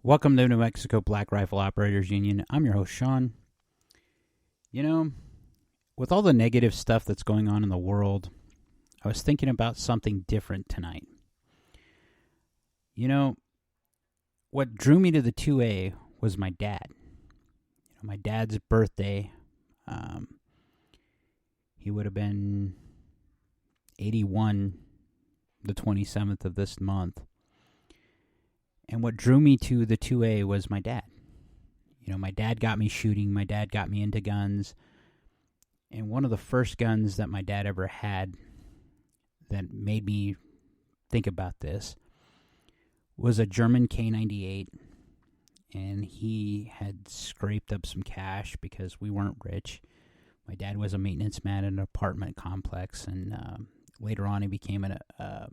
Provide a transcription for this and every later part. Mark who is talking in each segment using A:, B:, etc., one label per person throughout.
A: Welcome to New Mexico Black Rifle Operators Union. I'm your host, Sean. You know, with all the negative stuff that's going on in the world, I was thinking about something different tonight. You know, what drew me to the 2A was my dad. My dad's birthday, he would have been 81 the 27th of this month. And what drew me to the 2A was my dad. My dad got me shooting. My dad got me into guns. And one of the first guns that my dad ever had that made me think about this was a German K98. And he had scraped up some cash because we weren't rich. My dad was a maintenance man in an apartment complex. And later on, he became a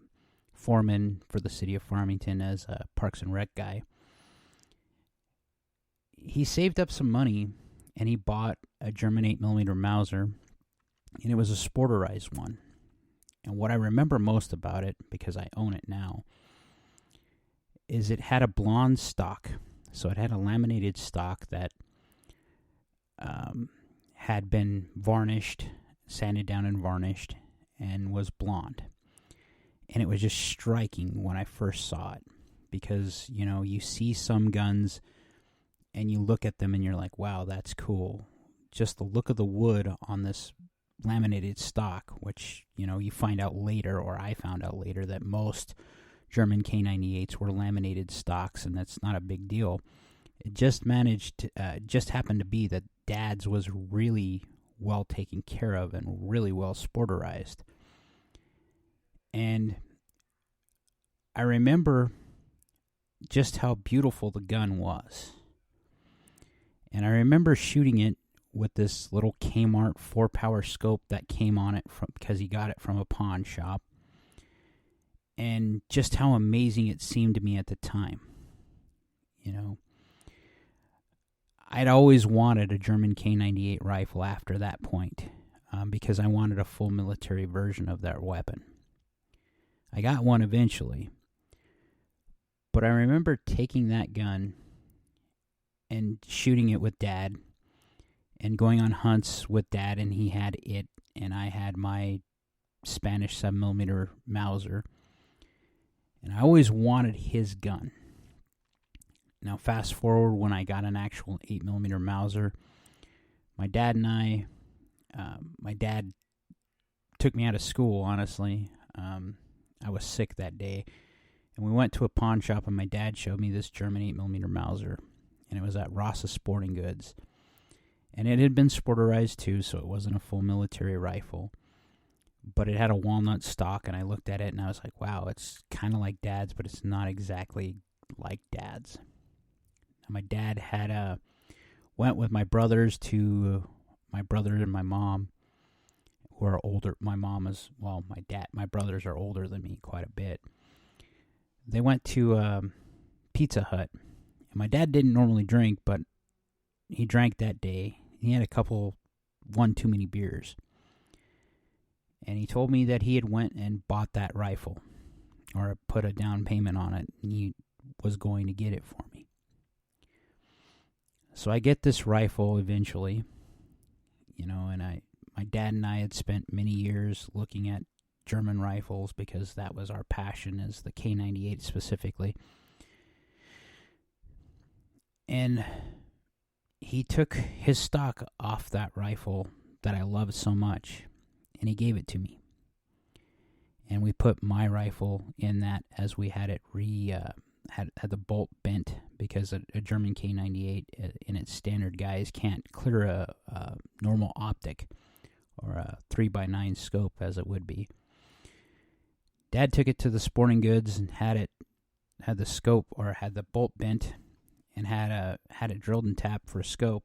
A: foreman for the city of Farmington as a Parks and Rec guy. He saved up some money and he bought a German 8mm Mauser, and it was a sporterized one. And what I remember most about it, because I own it now, is it had a blonde stock. So it had a laminated stock that had been varnished, sanded down and varnished, and was blonde. And it was just striking when I first saw it because, you see some guns and you look at them and you're like, wow, that's cool. Just the look of the wood on this laminated stock, which, you find out later, or I found out later, that most German K98s were laminated stocks, and that's not a big deal. It just happened to be that Dad's was really well taken care of and really well sporterized. And I remember just how beautiful the gun was. And I remember shooting it with this little Kmart 4-power scope that came on it because he got it from a pawn shop. And just how amazing it seemed to me at the time. I'd always wanted a German K98 rifle after that point because I wanted a full military version of that weapon. I got one eventually. But I remember taking that gun and shooting it with Dad and going on hunts with Dad, and he had it, and I had my Spanish 7mm Mauser. And I always wanted his gun. Now, fast forward when I got an actual 8mm Mauser, my dad and I, my dad took me out of school, honestly. I was sick that day. And we went to a pawn shop, and my dad showed me this German 8mm Mauser. And it was at Ross's Sporting Goods. And it had been sporterized too, so it wasn't a full military rifle. But it had a walnut stock, and I looked at it, and I was like, wow, it's kind of like Dad's, but it's not exactly like Dad's. Now, my dad had went with my brothers to my brother and my mom, who are older. My mom is, well, my brothers are older than me quite a bit. They went to Pizza Hut. And my dad didn't normally drink, but he drank that day. He had one too many beers. And he told me that he had went and bought that rifle, or put a down payment on it, and he was going to get it for me. So I get this rifle eventually, and my dad and I had spent many years looking at German rifles because that was our passion, as the K98 specifically. And he took his stock off that rifle that I loved so much, and he gave it to me. And we put my rifle in that as we had it had the bolt bent, because a German K98 in its standard guise can't clear a normal optic or a 3x9 scope as it would be. Dad took it to the Sporting Goods and had the scope, or had the bolt bent, and had it drilled and tapped for a scope.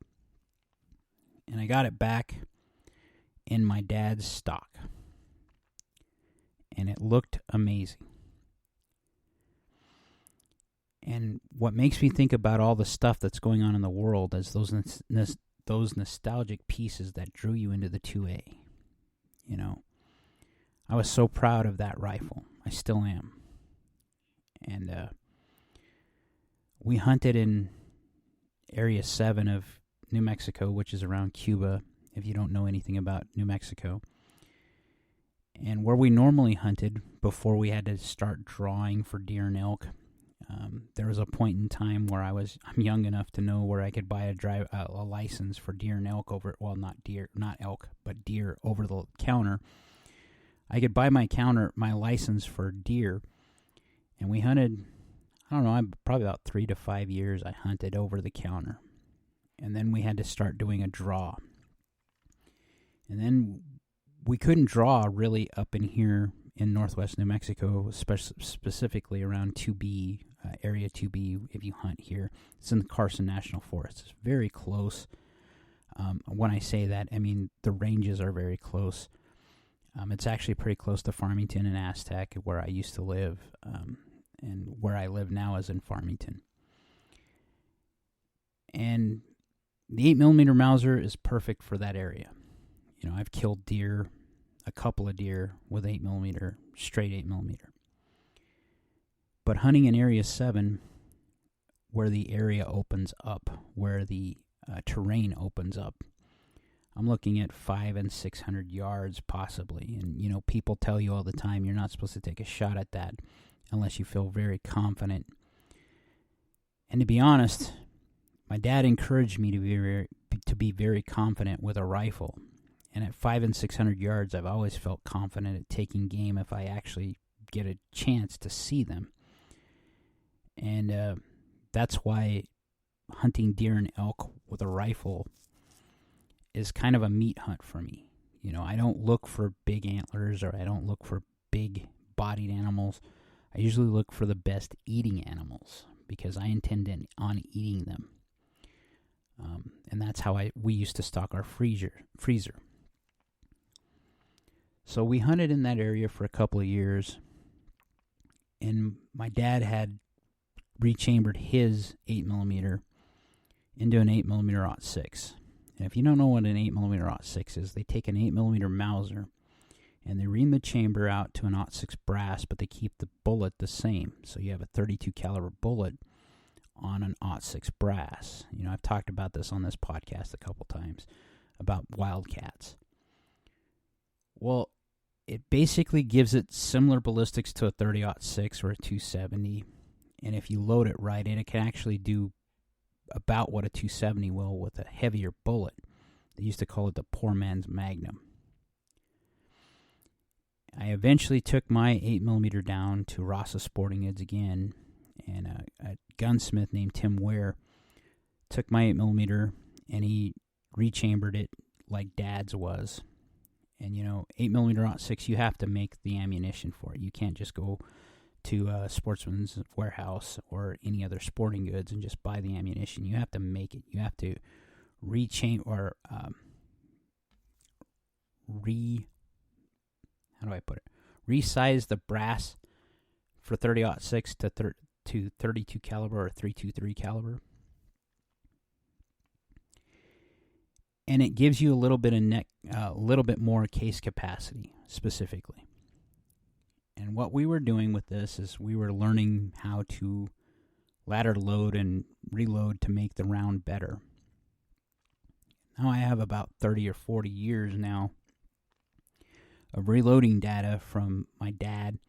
A: And I got it back in my dad's stock. And it looked amazing. And what makes me think about all the stuff that's going on in the world is those nostalgic pieces that drew you into the 2A. I was so proud of that rifle. I still am. And we hunted in Area 7 of New Mexico, which is around Cuba, if you don't know anything about New Mexico. And where we normally hunted before we had to start drawing for deer and elk, there was a point in time where I'm young enough to know where I could buy a license for deer and elk not elk, but deer over the counter. I could buy my license for deer, and we hunted, I don't know, probably about 3 to 5 years I hunted over the counter. And then we had to start doing a draw. And then we couldn't draw really up in here in northwest New Mexico, specifically around 2B, Area 2B, if you hunt here. It's in the Carson National Forest. It's very close. When I say that, I mean the ranges are very close. It's actually pretty close to Farmington and Aztec, where I used to live, and where I live now is in Farmington. And the 8mm Mauser is perfect for that area. You know, I've killed a couple of deer with 8mm, straight 8mm. But hunting in Area 7, where the area opens up, where the terrain opens up, I'm looking at 500 and 600 yards possibly. And, you know, people tell you all the time you're not supposed to take a shot at that unless you feel very confident. And to be honest, my dad encouraged me to be very confident with a rifle. And at 500 and 600 yards, I've always felt confident at taking game if I actually get a chance to see them. And that's why hunting deer and elk with a rifle is kind of a meat hunt for me. You know, I don't look for big antlers, or I don't look for big-bodied animals. I usually look for the best eating animals because I intend on eating them. And that's how we used to stock our freezer. So we hunted in that area for a couple of years, and my dad had rechambered his 8mm into an 8mm .6. And if you don't know what an 8mm .6 is, they take an 8mm Mauser and they ream the chamber out to an .6 brass, but they keep the bullet the same. So you have a .32 caliber bullet on an .6 brass. You know, I've talked about this on this podcast a couple times about Wildcats. Well, it basically gives it similar ballistics to a .30-06 or a .270, and if you load it right, it can actually do about what a .270 will with a heavier bullet. They used to call it the poor man's Magnum. I eventually took my 8mm down to Rossa Sporting Goods again, and a gunsmith named Tim Ware took my 8mm and he rechambered it like Dad's was. And, you know, 8mm .6, you have to make the ammunition for it. You can't just go to a Sportsman's Warehouse or any other sporting goods and just buy the ammunition. You have to make it. You have to resize the brass for 30-06 to 32 caliber or 323 caliber. And it gives you a little bit more case capacity specifically. And what we were doing with this is we were learning how to ladder load and reload to make the round better. Now I have about 30 or 40 years now of reloading data from my dad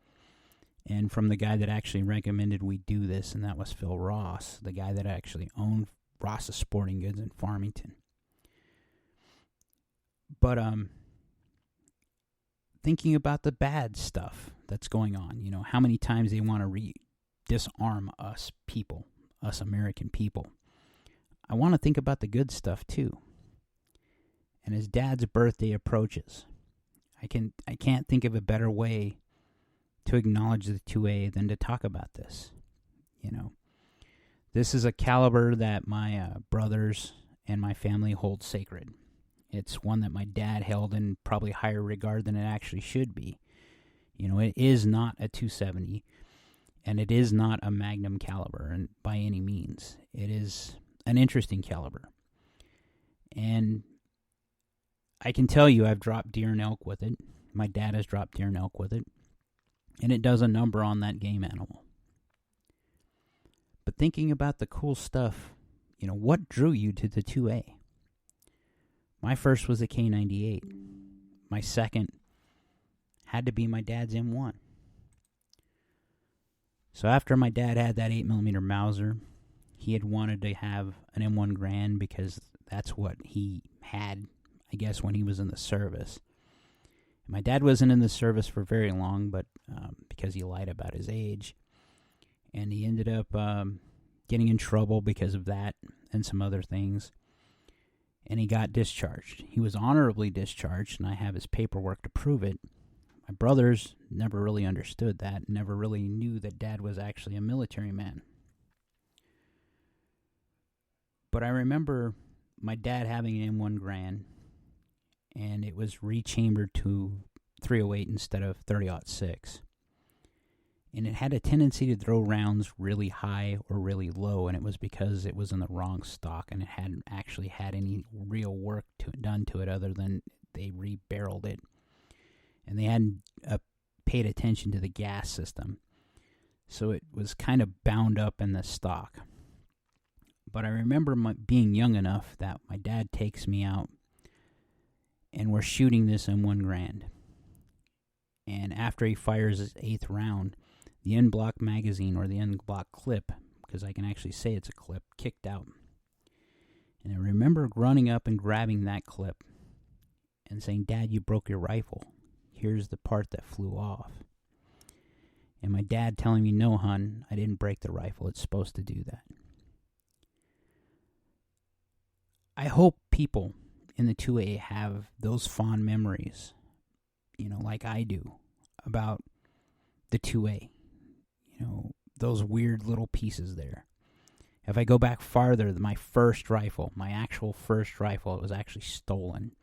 A: and from the guy that actually recommended we do this, and that was Phil Ross, the guy that actually owned Rossa Sporting Goods in Farmington. But thinking about the bad stuff that's going on, you know, how many times they want to disarm us people, us American people. I want to think about the good stuff too. And as Dad's birthday approaches, I can't think of a better way to acknowledge the 2A than to talk about this. You know, this is a caliber that my brothers and my family hold sacred. It's one that my dad held in probably higher regard than it actually should be. You know, it is not a .270, and it is not a Magnum caliber, and by any means. It is an interesting caliber. And I can tell you I've dropped deer and elk with it. My dad has dropped deer and elk with it. And it does a number on that game animal. But thinking about the cool stuff, what drew you to the 2A? My first was a K98. My second had to be my dad's M1. So after my dad had that 8mm Mauser, he had wanted to have an M1 Garand because that's what he had, I guess, when he was in the service. My dad wasn't in the service for very long, but because he lied about his age. And he ended up getting in trouble because of that and some other things. And he got discharged. He was honorably discharged, and I have his paperwork to prove it. My brothers never really understood that, never really knew that Dad was actually a military man. But I remember my dad having an M1 Garand, and it was rechambered to 308 instead of 30-06. And it had a tendency to throw rounds really high or really low, and it was because it was in the wrong stock, and it hadn't actually had any real work done to it other than they rebarreled it. And they hadn't paid attention to the gas system. So it was kind of bound up in the stock. But I remember being young enough that my dad takes me out, and we're shooting this M1 Garand. And after he fires his 8th round, the end block magazine, or the end block clip, because I can actually say it's a clip, kicked out. And I remember running up and grabbing that clip and saying, "Dad, you broke your rifle. Here's the part that flew off." And my dad telling me, "No, hon, I didn't break the rifle. It's supposed to do that." I hope people in the 2A have those fond memories, like I do, about the 2A. Those weird little pieces there. If I go back farther, my first rifle, my actual first rifle, it was actually stolen.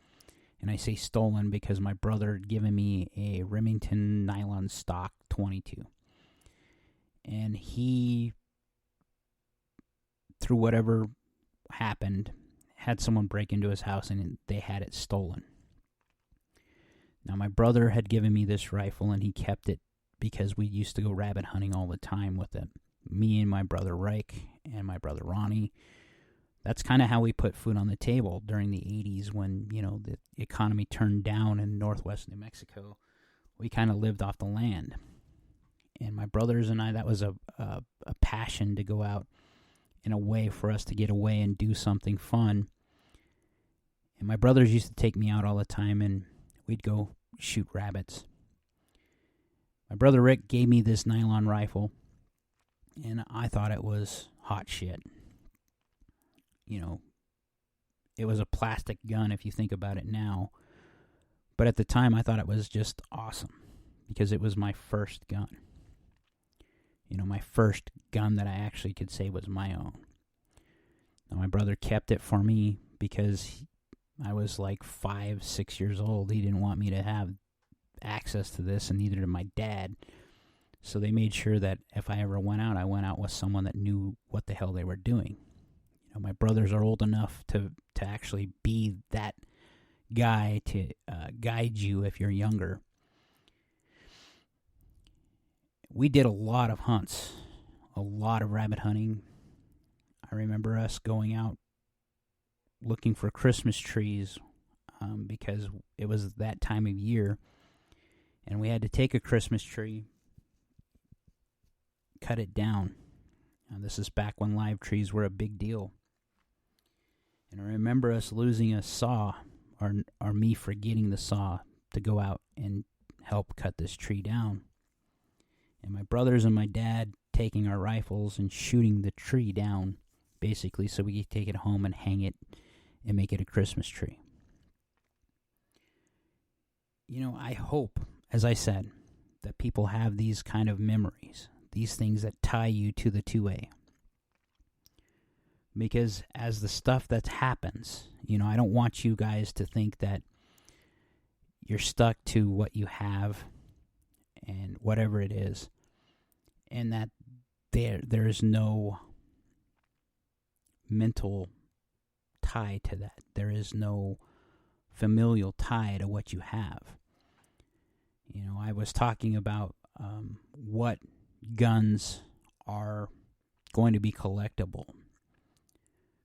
A: And I say stolen because my brother had given me a Remington nylon stock 22. And he, through whatever happened, had someone break into his house and they had it stolen. Now, my brother had given me this rifle and he kept it because we used to go rabbit hunting all the time with it. Me and my brother Reich and my brother Ronnie. That's kind of how we put food on the table during the 80s when, the economy turned down in northwest New Mexico. We kind of lived off the land. And my brothers and I, that was a passion to go out in a way for us to get away and do something fun. And my brothers used to take me out all the time and we'd go shoot rabbits. My brother Rick gave me this nylon rifle, and I thought it was hot shit. It was a plastic gun if you think about it now. But at the time, I thought it was just awesome because it was my first gun. My first gun that I actually could say was my own. Now, my brother kept it for me because I was like 5, 6 years old. He didn't want me to have access to this, and neither did my dad. So they made sure that if I ever went out, I went out with someone that knew what the hell they were doing. My brothers are old enough to actually be that guy to guide you if you're younger. We did a lot of hunts, a lot of rabbit hunting. I remember us going out looking for Christmas trees because it was that time of year. And we had to take a Christmas tree, cut it down. This is back when live trees were a big deal. And I remember us losing a saw, or me forgetting the saw to go out and help cut this tree down. And my brothers and my dad taking our rifles and shooting the tree down, basically, so we could take it home and hang it and make it a Christmas tree. I hope, as I said, that people have these kind of memories, these things that tie you to the 2A. Because as the stuff that happens, I don't want you guys to think that you're stuck to what you have and whatever it is, and that there is no mental tie to that. There is no familial tie to what you have. I was talking about what guns are going to be collectible.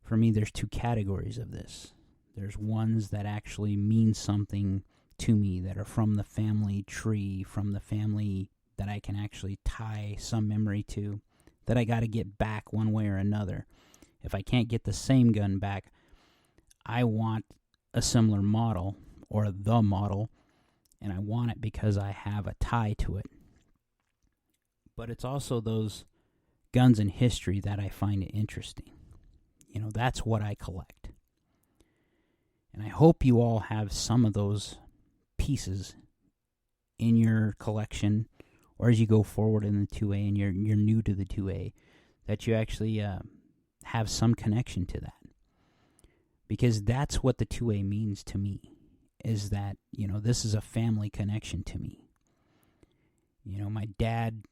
A: For me, there's two categories of this. There's ones that actually mean something to me, that are from the family tree, from the family that I can actually tie some memory to, that I got to get back one way or another. If I can't get the same gun back, I want a similar model, or the model, and I want it because I have a tie to it. But it's also those guns in history that I find interesting. That's what I collect. And I hope you all have some of those pieces in your collection, or as you go forward in the 2A and you're new to the 2A, that you actually have some connection to that. Because that's what the 2A means to me, is that, this is a family connection to me. My dad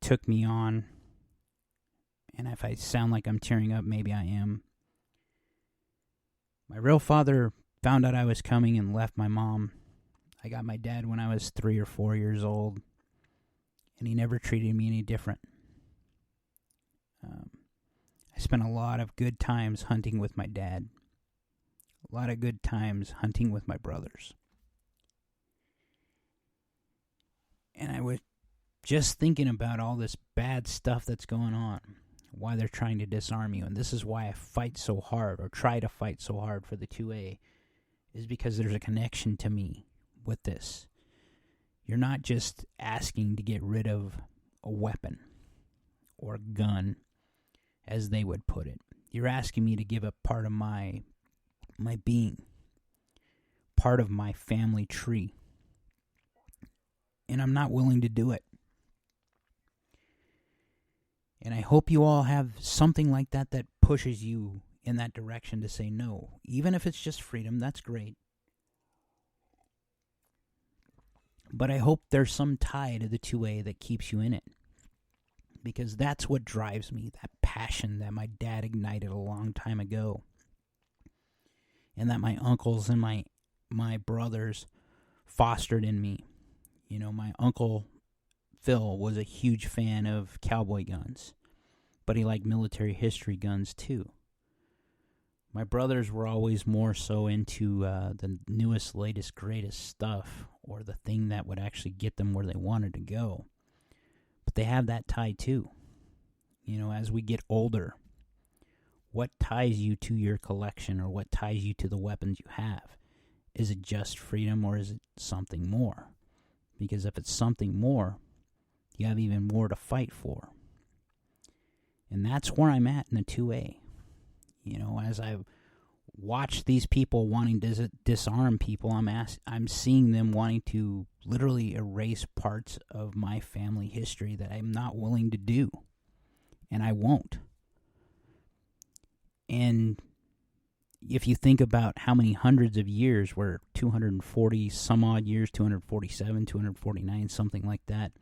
A: took me on, and if I sound like I'm tearing up, maybe I am. My real father found out I was coming and left my mom. I got my dad when I was 3 or 4 years old, and he never treated me any different. I spent a lot of good times hunting with my dad. A lot of good times hunting with my brothers. And I was just thinking about all this bad stuff that's going on, why they're trying to disarm you. And this is why I fight so hard, or try to fight so hard for the 2A, is because there's a connection to me with this. You're not just asking to get rid of a weapon or a gun, as they would put it. You're asking me to give up part of my being, part of my family tree. And I'm not willing to do it. And I hope you all have something like that that pushes you in that direction to say no. Even if it's just freedom, that's great. But I hope there's some tie to the 2A that keeps you in it. Because that's what drives me, that passion that my dad ignited a long time ago. And that my uncles and my brothers fostered in me. My uncle Phil was a huge fan of cowboy guns, but he liked military history guns too. My brothers were always more so into the newest, latest, greatest stuff, or the thing that would actually get them where they wanted to go. But they have that tie too. As we get older, what ties you to your collection, or what ties you to the weapons you have? Is it just freedom, or is it something more? Because if it's something more, you have even more to fight for. And that's where I'm at in the 2A. As I watch these people wanting to disarm people, I'm seeing them wanting to literally erase parts of my family history that I'm not willing to do. And I won't. And if you think about how many hundreds of years, were 240 some odd years, 247, 249, something like that,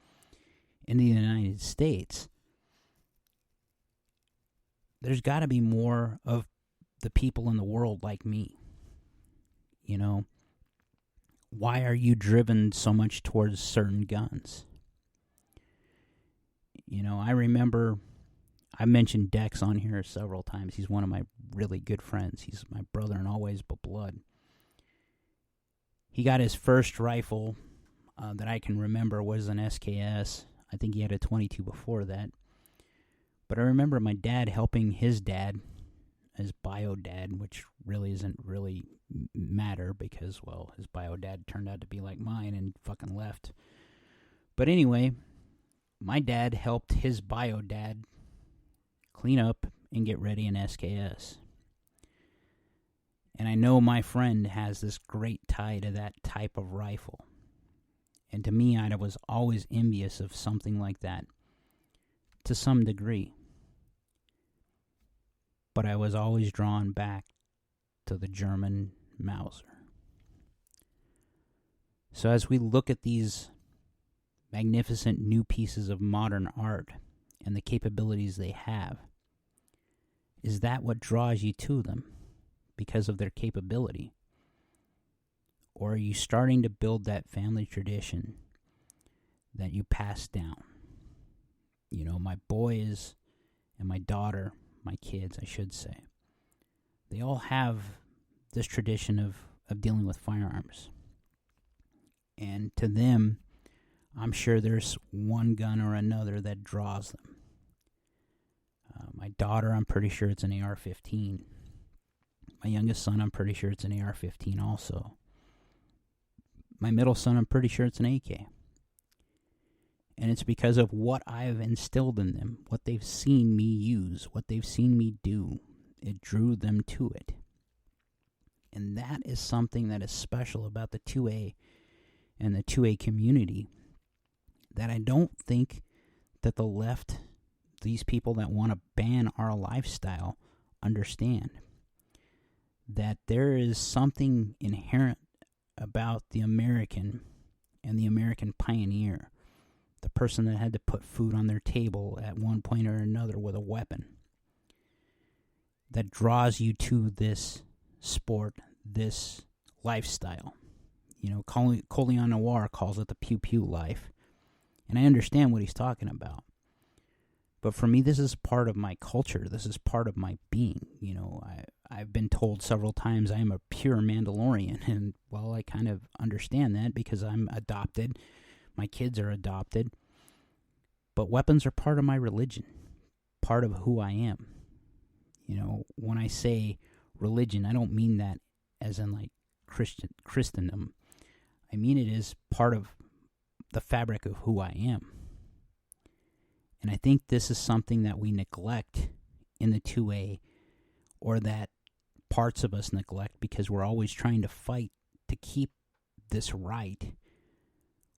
A: in the United States, there's got to be more of the people in the world like me. Why are you driven so much towards certain guns? I remember, I mentioned Dex on here several times. He's one of my really good friends. He's my brother in all ways but blood. He got his first rifle that I can remember was an SKS. I think he had a 22 before that. But I remember my dad helping his dad, his bio dad, which really isn't really matter because, well, his bio dad turned out to be like mine and fucking left. But anyway, my dad helped his bio dad clean up and get ready an SKS. And I know my friend has this great tie to that type of rifle. And to me, I was always envious of something like that, to some degree. But I was always drawn back to the German Mauser. So as we look at these magnificent new pieces of modern art and the capabilities they have, is that what draws you to them because of their capability? Or are you starting to build that family tradition that you pass down? My boys and my daughter, my kids, I should say, they all have this tradition of dealing with firearms. And to them, I'm sure there's one gun or another that draws them. My daughter, I'm pretty sure it's an AR-15. My youngest son, I'm pretty sure it's an AR-15 also. My middle son, I'm pretty sure it's an AK. And it's because of what I've instilled in them, what they've seen me use, what they've seen me do. It drew them to it. And that is something that is special about the 2A and the 2A community that I don't think that the left, these people that want to ban our lifestyle, understand. That there is something inherent about the American and the American pioneer, the person that had to put food on their table at one point or another with a weapon, that draws you to this sport, this lifestyle. Colion Noir calls it the pew-pew life, and I understand what he's talking about. But for me, this is part of my culture. This is part of my being. I've been told several times I am a pure Mandalorian, and, well, I kind of understand that because I'm adopted. My kids are adopted. But weapons are part of my religion, part of who I am. When I say religion, I don't mean that as in like Christendom. I mean it is part of the fabric of who I am. And I think this is something that we neglect in the 2A, or that parts of us neglect because we're always trying to fight to keep this right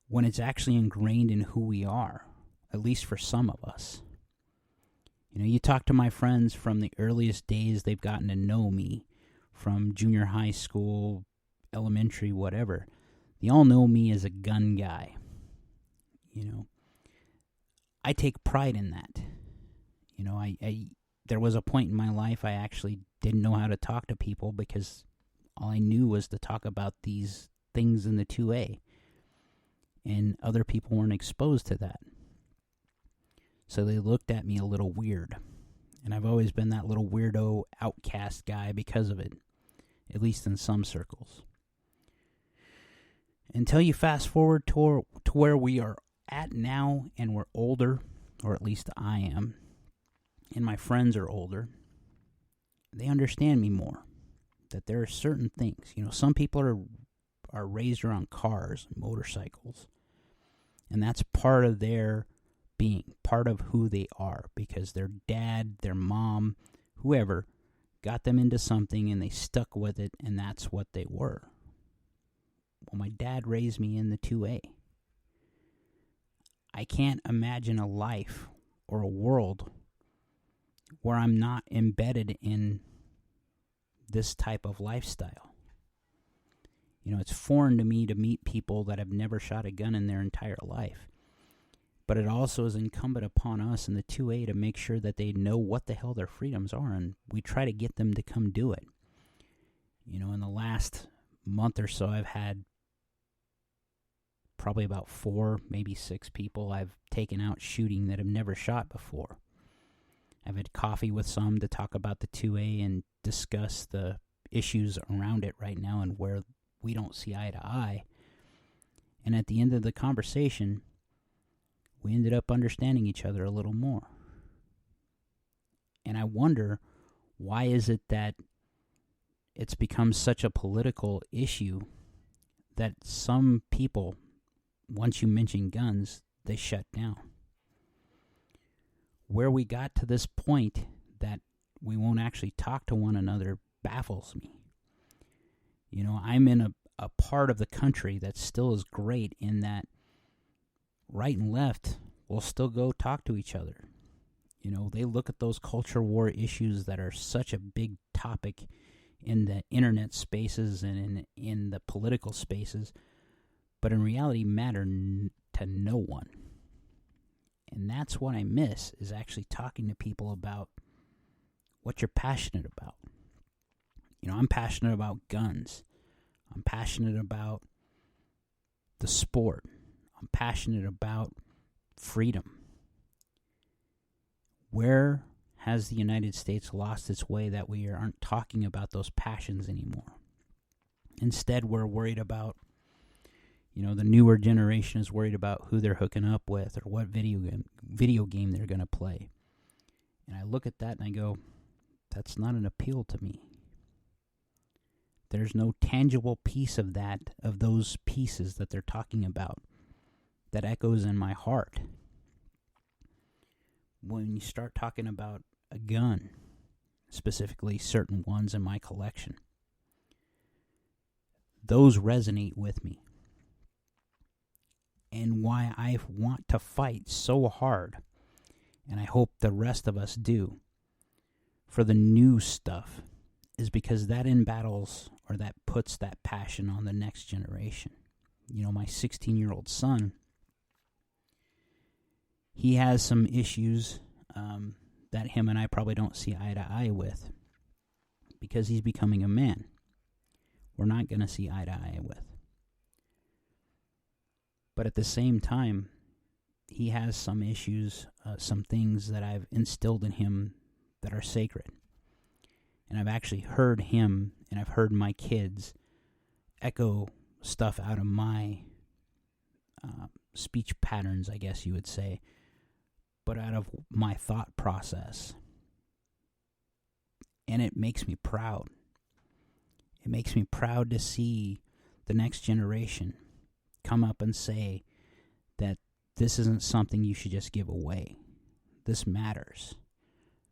A: when it's actually ingrained in who we are, at least for some of us. You talk to my friends from the earliest days they've gotten to know me, from junior high school, elementary, whatever. They all know me as a gun guy. I take pride in that. There was a point in my life I actually didn't know how to talk to people because all I knew was to talk about these things in the 2A. And other people weren't exposed to that. So they looked at me a little weird. And I've always been that little weirdo outcast guy because of it, at least in some circles. Until you fast forward to where we are at now and we're older, or at least I am, and my friends are older, they understand me more. That there are certain things. Some people are raised around cars and motorcycles. And that's part of their being, part of who they are, because their dad, their mom, whoever, got them into something and they stuck with it, and that's what they were. Well, my dad raised me in the 2A. I can't imagine a life or a world where I'm not embedded in this type of lifestyle. It's foreign to me to meet people that have never shot a gun in their entire life. But it also is incumbent upon us in the 2A to make sure that they know what the hell their freedoms are, and we try to get them to come do it. In the last month or so, I've had probably about 4, maybe 6 people I've taken out shooting that have never shot before. I've had coffee with some to talk about the 2A and discuss the issues around it right now and where we don't see eye to eye. And at the end of the conversation, we ended up understanding each other a little more. And I wonder, why is it that it's become such a political issue that some people, once you mention guns, they shut down? Where we got to this point that we won't actually talk to one another baffles me. I'm in a part of the country that still is great in that right and left will still go talk to each other. They look at those culture war issues that are such a big topic in the internet spaces and in the political spaces, but in reality matter to no one. And that's what I miss, is actually talking to people about what you're passionate about. I'm passionate about guns. I'm passionate about the sport. I'm passionate about freedom. Where has the United States lost its way that we aren't talking about those passions anymore? Instead, we're worried about, the newer generation is worried about who they're hooking up with or what video game they're going to play. And I look at that and I go, that's not an appeal to me. There's no tangible piece of those pieces that they're talking about, that echoes in my heart. When you start talking about a gun, specifically certain ones in my collection, those resonate with me. And why I want to fight so hard, and I hope the rest of us do, for the new stuff, is because that embattles, or that puts that passion on the next generation. My 16-year-old son, he has some issues that him and I probably don't see eye to eye with, because he's becoming a man. We're not going to see eye to eye with. But at the same time, he has some issues, some things that I've instilled in him that are sacred. And I've actually heard him, and I've heard my kids echo stuff out of my speech patterns, I guess you would say, but out of my thought process. And it makes me proud. It makes me proud to see the next generation come up and say that this isn't something you should just give away. This matters.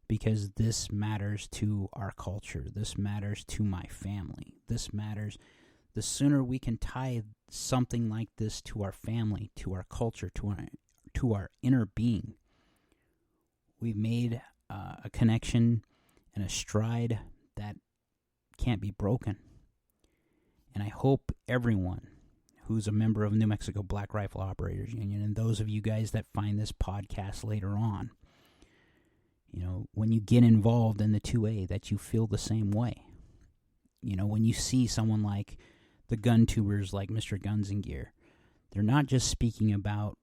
A: Because this matters to our culture. This matters to my family. This matters. The sooner we can tie something like this to our family, to our culture, to our inner being, we've made a connection and a stride that can't be broken. And I hope everyone who's a member of New Mexico Black Rifle Operators Union, and those of you guys that find this podcast later on, when you get involved in the 2A, that you feel the same way. When you see someone like the gun tubers like Mr. Guns and Gear, they're not just speaking about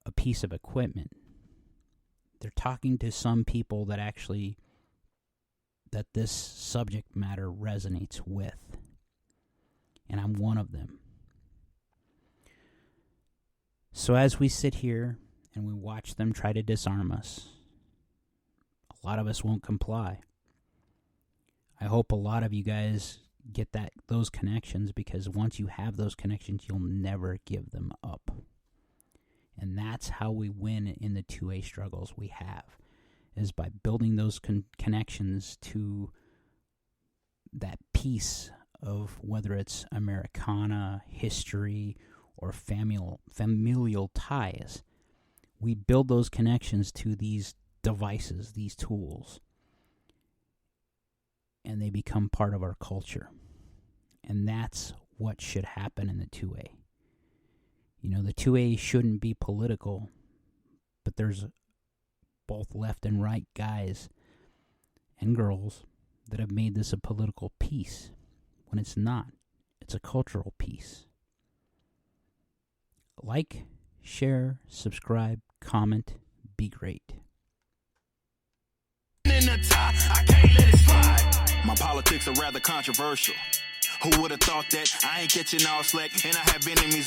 A: a piece of equipment. They're talking to some people that this subject matter resonates with. And I'm one of them. So as we sit here and we watch them try to disarm us, a lot of us won't comply. I hope a lot of you guys get those connections, because once you have those connections, you'll never give them up. And that's how we win in the 2A struggles we have, is by building those connections to that piece of, whether it's Americana, history, or familial ties. We build those connections to these devices, these tools, and they become part of our culture. And that's what should happen in the 2A. The 2A shouldn't be political, but there's both left and right guys and girls that have made this a political piece, when it's not. It's a cultural piece. Like, share, subscribe, comment, be great.
B: In the top, I can't let it slide. My politics are rather controversial. Who would have thought that I ain't catching all slack and I have enemies